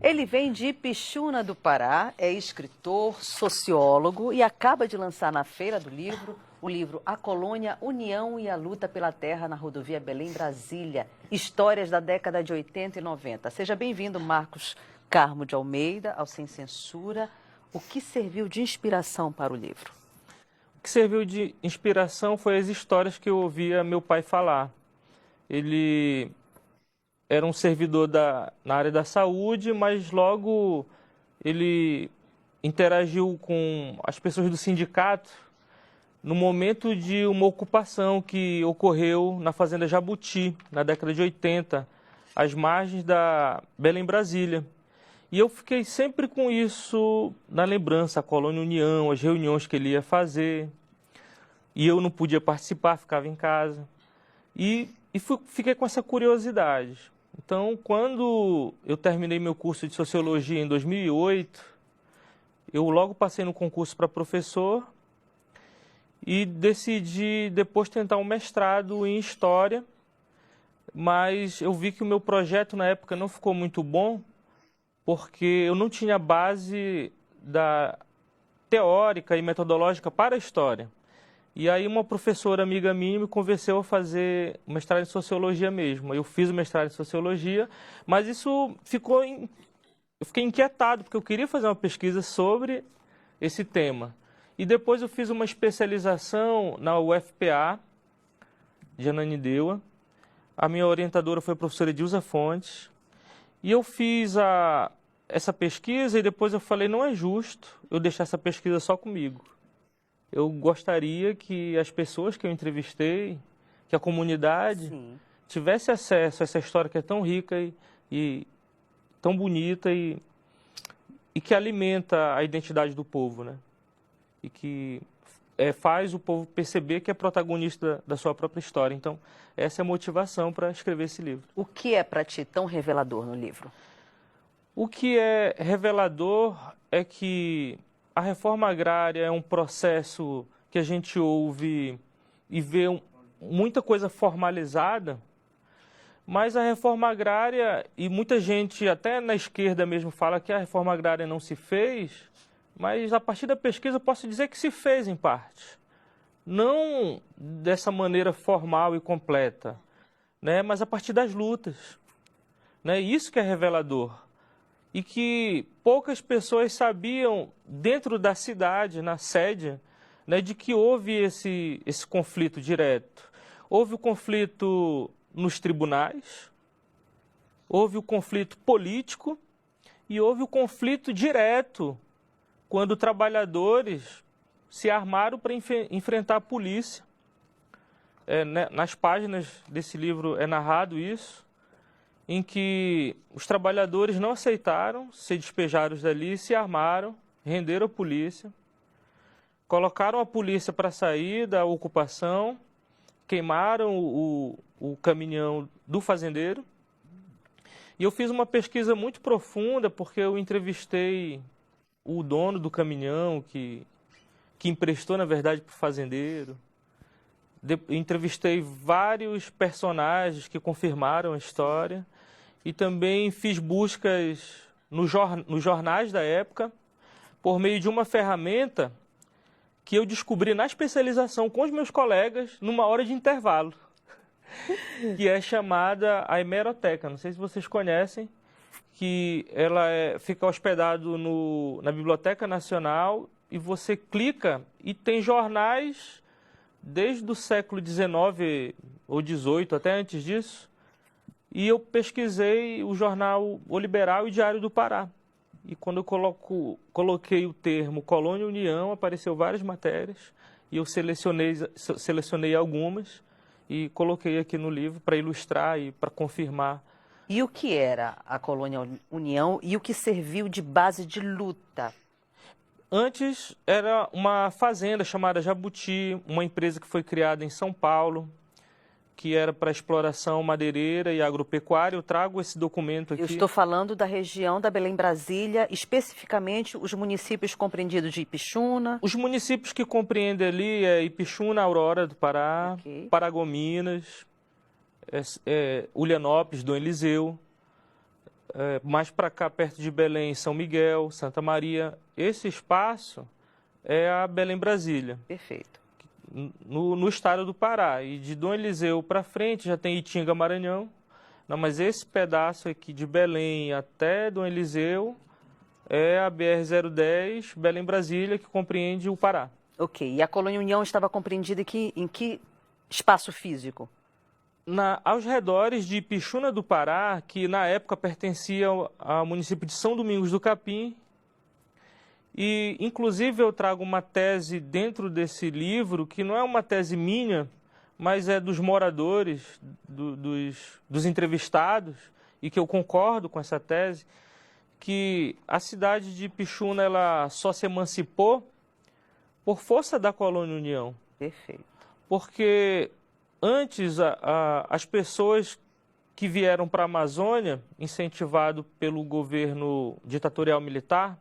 Ele vem de Ipixuna do Pará, é escritor, sociólogo e acaba de lançar na Feira do Livro o livro A Colônia, União e a Luta pela Terra na Rodovia Belém-Brasília, histórias da década de 80 e 90. Seja bem-vindo, Marcos Carmo de Almeida, ao Sem Censura. O que serviu de inspiração para o livro? O que serviu de inspiração foi as histórias que eu ouvia meu pai falar. Ele era um servidor na área da saúde, mas logo ele interagiu com as pessoas do sindicato no momento de uma ocupação que ocorreu na Fazenda Jabuti, na década de 80, às margens da Belém-Brasília. E eu fiquei sempre com isso na lembrança, a Colônia União, as reuniões que ele ia fazer. E eu não podia participar, ficava em casa. Fiquei com essa curiosidade. Então, quando eu terminei meu curso de Sociologia em 2008, eu logo passei no concurso para professor e decidi depois tentar um mestrado em História, mas eu vi que o meu projeto na época não ficou muito bom, porque eu não tinha base teórica e metodológica para a História. E aí uma professora amiga minha me convenceu a fazer o mestrado em Sociologia mesmo. Eu fiz o mestrado em Sociologia, mas eu fiquei inquietado, porque eu queria fazer uma pesquisa sobre esse tema. E depois eu fiz uma especialização na UFPA, de Ananindeua. A minha orientadora foi a professora Edilza Fontes. E eu fiz essa pesquisa e depois eu falei, não é justo eu deixar essa pesquisa só comigo. Eu gostaria que as pessoas que eu entrevistei, que a comunidade, Sim, tivesse acesso a essa história que é tão rica e tão bonita e que alimenta a identidade do povo, né? E que faz o povo perceber que é protagonista da sua própria história. Então, essa é a motivação para escrever esse livro. o que é para ti tão revelador no livro? O que é revelador é que a reforma agrária é um processo que a gente ouve e vê muita coisa formalizada, mas a reforma agrária, e muita gente até na esquerda mesmo fala que a reforma agrária não se fez, mas a partir da pesquisa eu posso dizer que se fez em parte. Não dessa maneira formal e completa, né, mas a partir das lutas. Né, isso que é revelador. E que poucas pessoas sabiam, dentro da cidade, na sede, né, de que houve esse conflito direto. Houve o conflito nos tribunais, houve o conflito político e houve o conflito direto, quando trabalhadores se armaram para enfrentar a polícia. Nas páginas desse livro é narrado isso, em que os trabalhadores não aceitaram ser despejados dali, se armaram, renderam a polícia, colocaram a polícia para sair da ocupação, queimaram o caminhão do fazendeiro. E eu fiz uma pesquisa muito profunda, porque eu entrevistei o dono do caminhão, que emprestou, na verdade, para o fazendeiro. Entrevistei vários personagens que confirmaram a história. E também fiz buscas nos jornais da época, por meio de uma ferramenta que eu descobri na especialização com os meus colegas, numa hora de intervalo, que é chamada a Hemeroteca. Não sei se vocês conhecem, que ela fica hospedado na Biblioteca Nacional, e você clica e tem jornais desde o século XIX ou XVIII, até antes disso. E eu pesquisei o jornal O Liberal e Diário do Pará. E quando eu coloquei o termo Colônia União, apareceu várias matérias. E eu selecionei algumas e coloquei aqui no livro para ilustrar e para confirmar. E o que era a Colônia União e o que serviu de base de luta? Antes era uma fazenda chamada Jabuti, uma empresa que foi criada em São Paulo, que era para exploração madeireira e agropecuária. Eu trago esse documento aqui. Eu estou falando da região da Belém-Brasília, especificamente os municípios compreendidos de Ipixuna. Os municípios que compreendem ali é Ipixuna, Aurora do Pará, Okay. Paragominas, Ulianópolis, Dom Eliseu. mais para cá, perto de Belém, São Miguel, Santa Maria. Esse espaço é a Belém Brasília. Perfeito. No estado do Pará. E de Dom Eliseu para frente já tem Itinga, Maranhão. Não, mas esse pedaço aqui de Belém até Dom Eliseu é a BR-010, Belém Brasília, que compreende o Pará. Ok. E a Colônia União estava compreendida em que espaço físico? Aos redores de Ipixuna do Pará, que na época pertencia ao município de São Domingos do Capim. E, inclusive, eu trago uma tese dentro desse livro, que não é uma tese minha, mas é dos moradores, dos entrevistados, e que eu concordo com essa tese, que a cidade de Ipixuna ela só se emancipou por força da Colônia União. Perfeito. Porque antes as pessoas que vieram para a Amazônia, incentivado pelo governo ditatorial militar,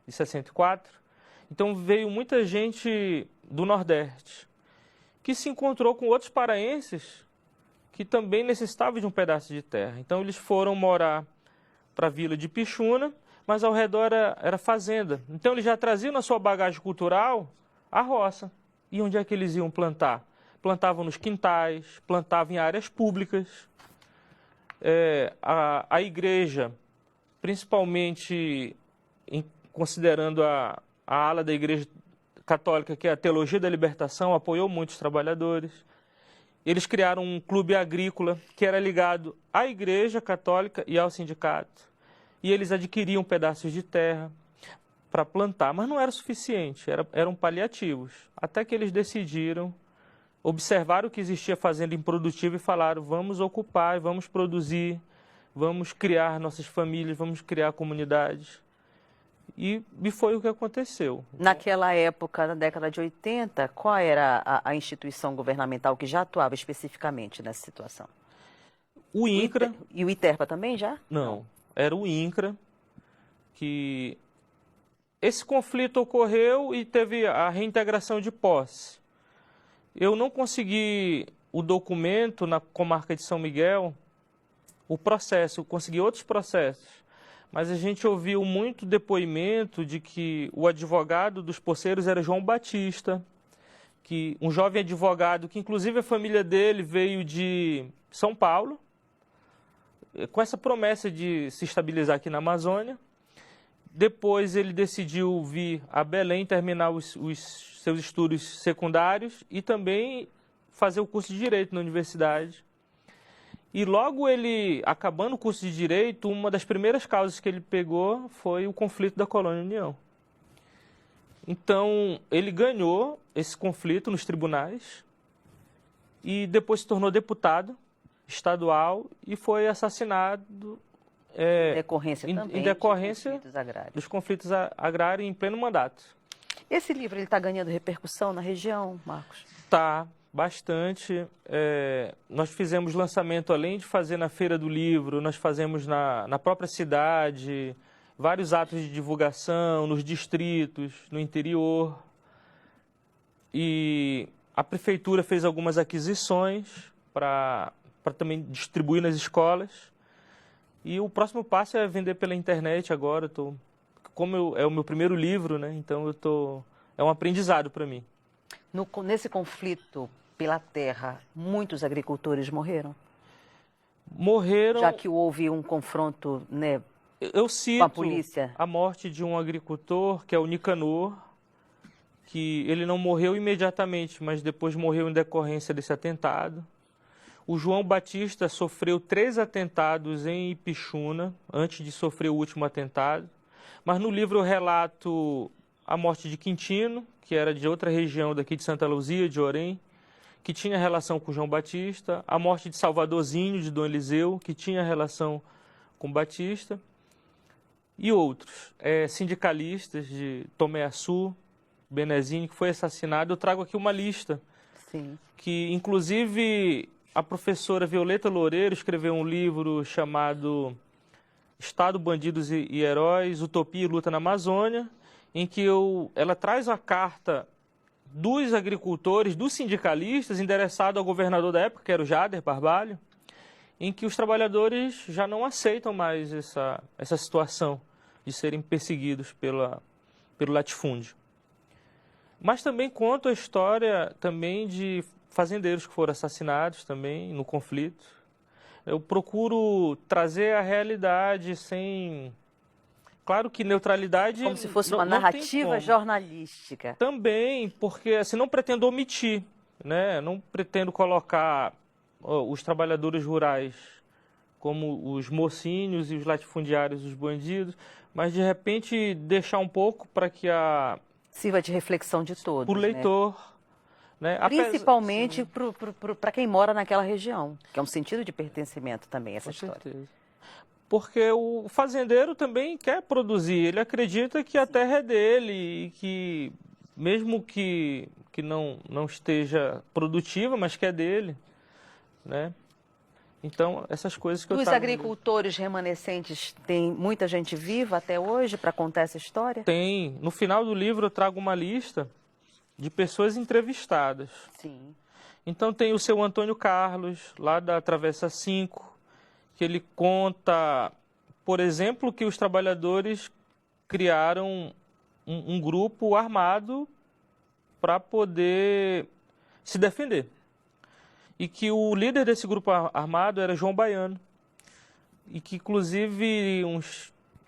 de 64, então veio muita gente do Nordeste, que se encontrou com outros paraenses que também necessitavam de um pedaço de terra. Então eles foram morar para a vila de Ipixuna, mas ao redor era fazenda. Então eles já traziam na sua bagagem cultural a roça. E onde é que eles iam plantar? Plantavam nos quintais, plantavam em áreas públicas. A igreja, principalmente considerando a ala da igreja católica, que é a Teologia da Libertação, apoiou muitos trabalhadores. Eles criaram um clube agrícola que era ligado à igreja católica e ao sindicato. E eles adquiriam pedaços de terra para plantar, mas não era suficiente, eram paliativos. Até que eles decidiram, observaram que existia fazenda improdutiva e falaram: vamos ocupar, vamos produzir, vamos criar nossas famílias, vamos criar comunidades. E foi o que aconteceu. Naquela época, na década de 80, qual era a instituição governamental que já atuava especificamente nessa situação? O INCRA. E o ITERPA também já? Não, era o INCRA, que esse conflito ocorreu e teve a reintegração de posse. Eu não consegui o documento na comarca de São Miguel, o processo, eu consegui outros processos. Mas a gente ouviu muito depoimento de que o advogado dos poceiros era João Batista, que um jovem advogado, que inclusive a família dele veio de São Paulo, com essa promessa de se estabilizar aqui na Amazônia. Depois ele decidiu vir a Belém, terminar os seus estudos secundários e também fazer o curso de Direito na universidade. E logo ele, acabando o curso de Direito, uma das primeiras causas que ele pegou foi o conflito da Colônia União. Então, ele ganhou esse conflito nos tribunais e depois se tornou deputado estadual e foi assassinado em decorrência dos conflitos agrários em pleno mandato. Esse livro está ganhando repercussão na região, Marcos? Está. Bastante. Nós fizemos lançamento, além de fazer na Feira do Livro, nós fazemos na própria cidade, vários atos de divulgação, nos distritos, no interior. E a prefeitura fez algumas aquisições para também distribuir nas escolas. E o próximo passo é vender pela internet agora. É o meu primeiro livro, né? Então é um aprendizado para mim. Nesse conflito pela terra, muitos agricultores morreram? Morreram. Já que houve um confronto, né, eu cito com a polícia. A morte de um agricultor, que é o Nicanor, que ele não morreu imediatamente, mas depois morreu em decorrência desse atentado. O João Batista sofreu 3 atentados em Ipixuna, antes de sofrer o último atentado. Mas no livro eu relato a morte de Quintino, que era de outra região daqui de Santa Luzia, de Orém, que tinha relação com João Batista, a morte de Salvadorzinho, de Dom Eliseu, que tinha relação com Batista, e outros, sindicalistas de Tomé Açu, Benezinho, que foi assassinado. Eu trago aqui uma lista, Sim. Que inclusive a professora Violeta Loureiro escreveu um livro chamado Estado, Bandidos e Heróis, Utopia e Luta na Amazônia, em que ela traz a carta dos agricultores, dos sindicalistas, endereçado ao governador da época, que era o Jader Barbalho, em que os trabalhadores já não aceitam mais essa situação de serem perseguidos pelo latifúndio. Mas também conto a história também de fazendeiros que foram assassinados também no conflito. Eu procuro trazer a realidade sem... Claro que neutralidade... Como se fosse uma narrativa jornalística. Também, porque assim, não pretendo omitir, né? Não pretendo colocar os trabalhadores rurais como os mocinhos e os latifundiários, os bandidos, mas de repente deixar um pouco para que sirva de reflexão de todos, o leitor, né? Principalmente para quem mora naquela região, que é um sentido de pertencimento também, essa história. Com certeza. Porque o fazendeiro também quer produzir, ele acredita que a terra é dele e que, mesmo que não esteja produtiva, mas que é dele, né? Então, essas coisas que eu Dos agricultores remanescentes, tem muita gente viva até hoje para contar essa história? Tem. No final do livro eu trago uma lista de pessoas entrevistadas. Sim. Então tem o seu Antônio Carlos, lá da Travessa 5, que ele conta, por exemplo, que os trabalhadores criaram um grupo armado para poder se defender. E que o líder desse grupo armado era João Baiano. E que, inclusive,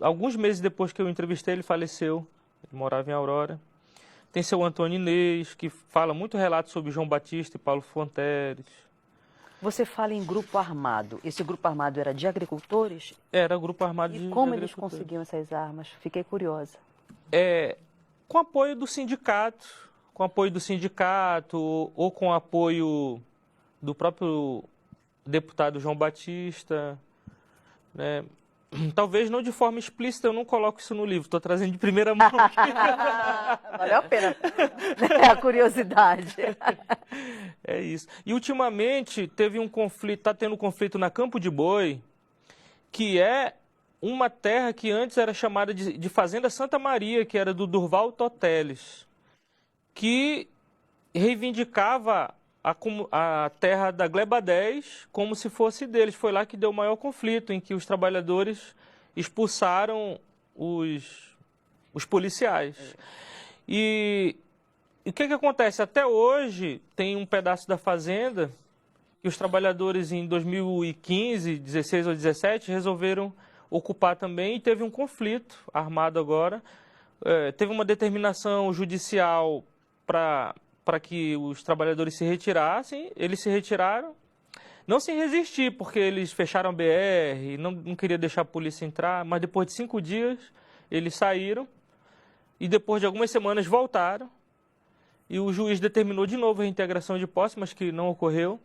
alguns meses depois que eu entrevistei, ele faleceu. Ele morava em Aurora. Tem seu Antônio Inês, que fala muito relato sobre João Batista e Paulo Fonteles. Você fala em grupo armado. Esse grupo armado era de agricultores? Era grupo armado de agricultores. E como eles conseguiam essas armas? Fiquei curiosa. Com apoio do sindicato. Com apoio do sindicato ou com apoio do próprio deputado João Batista, né? Talvez não de forma explícita, eu não coloco isso no livro, estou trazendo de primeira mão. Valeu a pena. É a curiosidade. É isso. E ultimamente teve um conflito, está tendo um conflito na Campo de Boi, que é uma terra que antes era chamada de Fazenda Santa Maria, que era do Durval Toteles, que reivindicava a terra da Gleba 10 como se fosse deles. Foi lá que deu o maior conflito, em que os trabalhadores expulsaram os policiais. E o que acontece? Até hoje tem um pedaço da fazenda que os trabalhadores em 2015, 16 ou 17 resolveram ocupar também, e teve um conflito armado agora. Teve uma determinação judicial para que os trabalhadores se retirassem, eles se retiraram, não sem resistir, porque eles fecharam a BR, não queria deixar a polícia entrar, mas depois de 5 dias eles saíram e depois de algumas semanas voltaram e o juiz determinou de novo a reintegração de posse, mas que não ocorreu.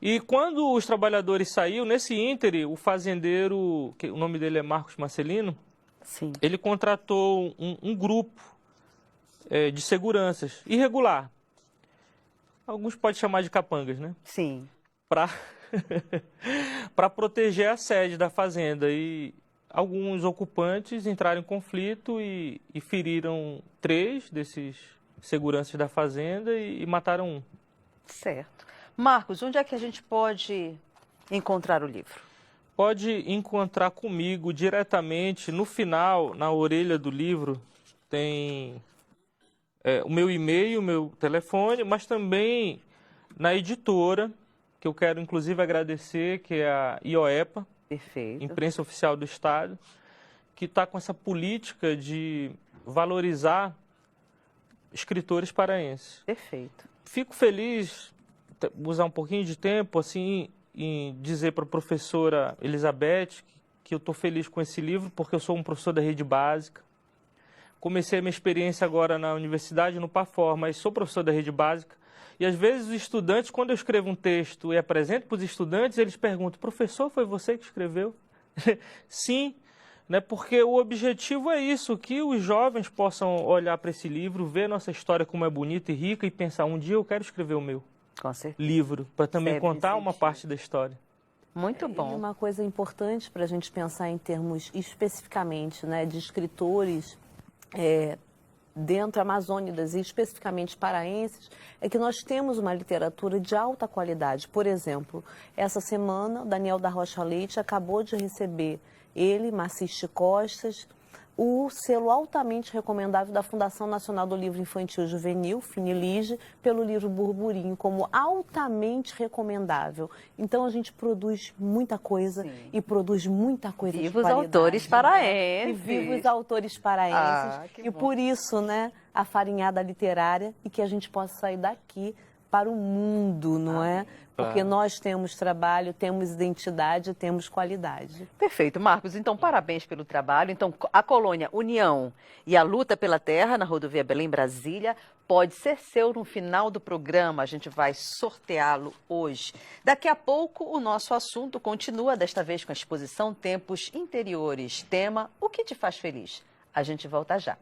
E quando os trabalhadores saíram, nesse íntere, o fazendeiro, que o nome dele é Marcos Marcelino, sim, ele contratou um grupo de seguranças, irregular. Alguns podem chamar de capangas, né? Sim. Para proteger a sede da fazenda. E alguns ocupantes entraram em conflito e feriram 3 desses seguranças da fazenda e mataram 1. Certo. Marcos, onde é que a gente pode encontrar o livro? Pode encontrar comigo diretamente. No final, na orelha do livro, tem o meu e-mail, o meu telefone, mas também na editora, que eu quero inclusive agradecer, que é a IOEPA, perfeito, Imprensa Oficial do Estado, que está com essa política de valorizar escritores paraenses. Perfeito. Fico feliz, usar um pouquinho de tempo, assim, em dizer para a professora Elizabeth que eu estou feliz com esse livro, porque eu sou um professor da rede básica. Comecei a minha experiência agora na universidade, no PAFOR, mas sou professor da rede básica. E às vezes os estudantes, quando eu escrevo um texto e apresento para os estudantes, eles perguntam: professor, foi você que escreveu? Sim, né? Porque o objetivo é isso, que os jovens possam olhar para esse livro, ver nossa história como é bonita e rica e pensar: um dia eu quero escrever o meu livro, para também contar uma parte da história. Muito bom. E uma coisa importante para a gente pensar em termos especificamente, né, de escritores dentro amazônicas e especificamente paraenses, é que nós temos uma literatura de alta qualidade. Por exemplo, essa semana, o Daniel da Rocha Leite acabou de receber, ele, Maciste Costas, o selo altamente recomendável da Fundação Nacional do Livro Infantil e Juvenil, Finilige, pelo livro Burburinho, como altamente recomendável. Então, a gente produz muita coisa. Sim. E produz muita coisa de qualidade. Vivos autores paraenses. E vivos autores paraenses. E bom. Por isso, né, a farinhada literária, e que a gente possa sair daqui para o mundo, não é? Porque nós temos trabalho, temos identidade, temos qualidade. Perfeito, Marcos. Então, parabéns pelo trabalho. Então, a colônia União e a Luta pela Terra na rodovia Belém-Brasília pode ser seu no final do programa. A gente vai sorteá-lo hoje. Daqui a pouco, o nosso assunto continua, desta vez com a exposição Tempos Interiores. Tema: o que te faz feliz? A gente volta já.